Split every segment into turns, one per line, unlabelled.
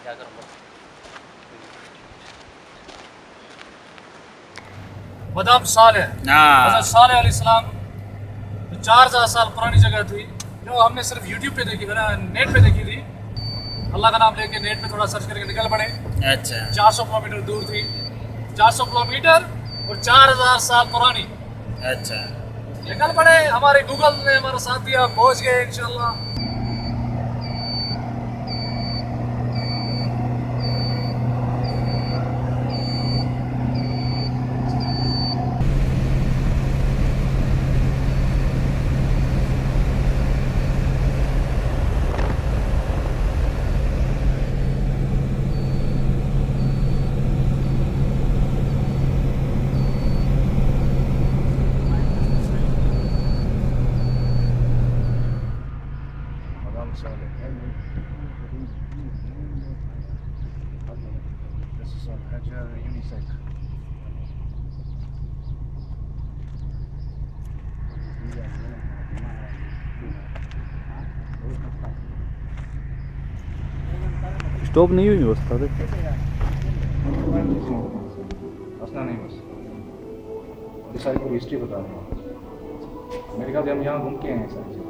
क्या करूँगा। मदाम सालेह, हज़रत सालेह अलैहिस्सलाम, जो 4000 साल पुरानी जगह थी, जो हमने सिर्फ यूट्यूब पे देखी, मैंने नेट पे देखी थी। अल्लाह का नाम लेके नेट पे थोड़ा सर्च करके निकल पड़े।
अच्छा
400 किलोमीटर दूर थी, 400 किलोमीटर और 4000 साल पुरानी।
अच्छा
निकल पड़े, हमारे गूगल ने हमारा साथ दिया, पहुंच गए इंशाल्लाह। Mada'in Saleh. This is Al-Ḥijr unisex.
Stop नहीं हुई व्यवस्था देखो।
हंसना नहीं बस, ये सारी पूरी हिस्ट्री बता रहा हूँ। मेरे ख्याल से हम यहाँ घूम के आए हैं सारी जगह।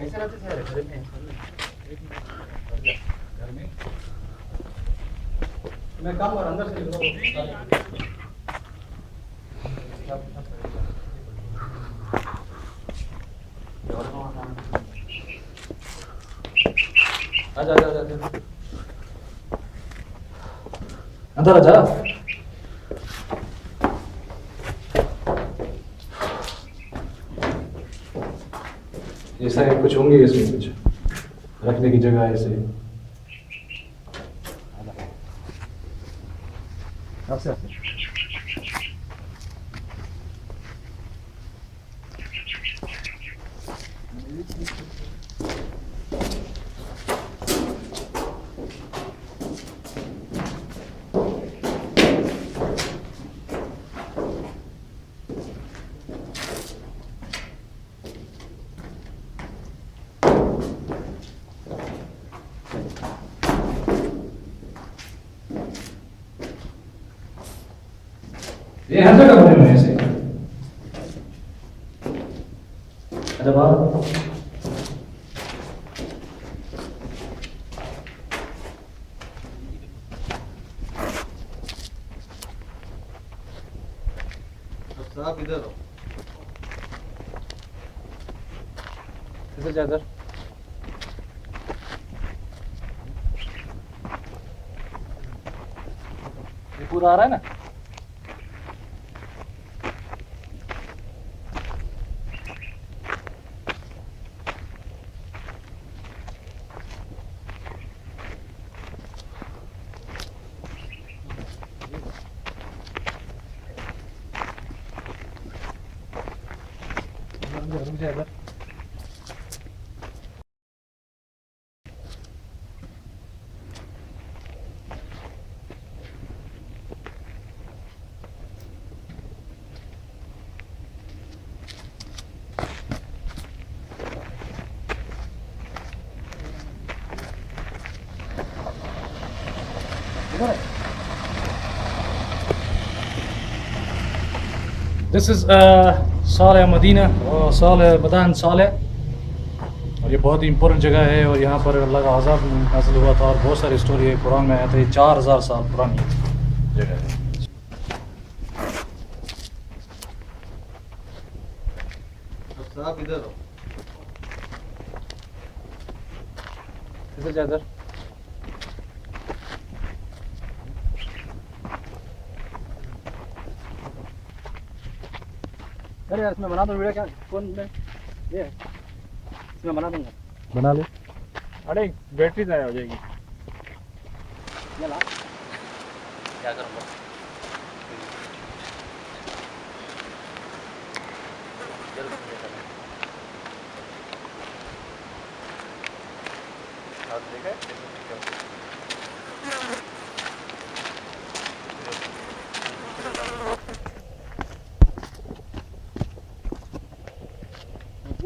कैसे रहते थे यार घर में? घर में मैं काम और अंदर से आजा आजा आजा अंदर आजा। ये सारे कुछ होंगे इसमें, कुछ रखने की जगह ऐसे। आपसे ये हर जगह बने हुए हैं ऐसे। अच्छा बात साहब इधर हो, इधर जा इधर। ये पूरा आ रहा है ना?
रुक जा इधर। This is सालेह मदीना और सालेह मदाइन सालेह, और ये बहुत ही इम्पोर्टेंट जगह है। और यहाँ पर अल्लाह का अज़ाब नाज़िल हुआ था और बहुत सारी स्टोरी है कुरान में आया था। ये 4000 साल पुरानी जगह है।
आप इधर हो,
इधर जा इधर।
अरे यार इसमें बना दो वीडियो, क्या कौन में ये इसमें बना दूंगा।
बना ले।
अरे बैटरी ज़ाया हो जाएगी।
ये ला
क्या करूँगा?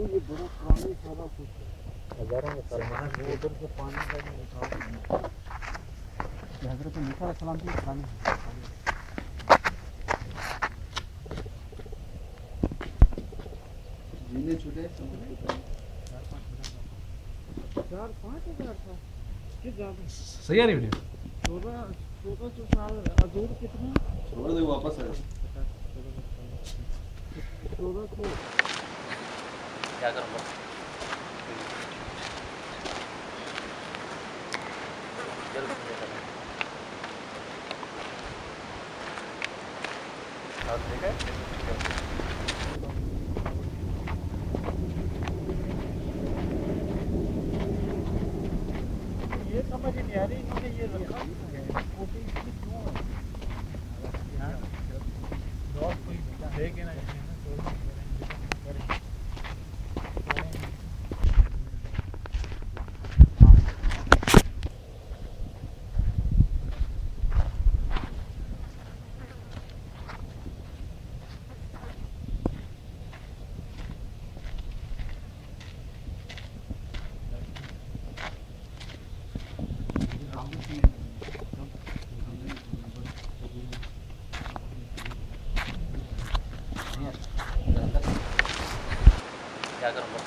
ये बड़ा पुराना ही सारा कुछ
हज़ारों में साल
उधर से पानी का भी निकाल हज़रत मूसा अलैहिस्सलाम की पानी जीने छूटे 4-5 हज़ार था कि ज़्यादा।
सही है वीडियो।
1400 साल दूर कितना
छोड़ दे, वापस आ।
1400
क्या करूँगा?
ये समझ नहीं आ रही इन्होंने ये रखा फोटो इसकी क्यों है बहुत कोई देखे ना
क्या करूँगा?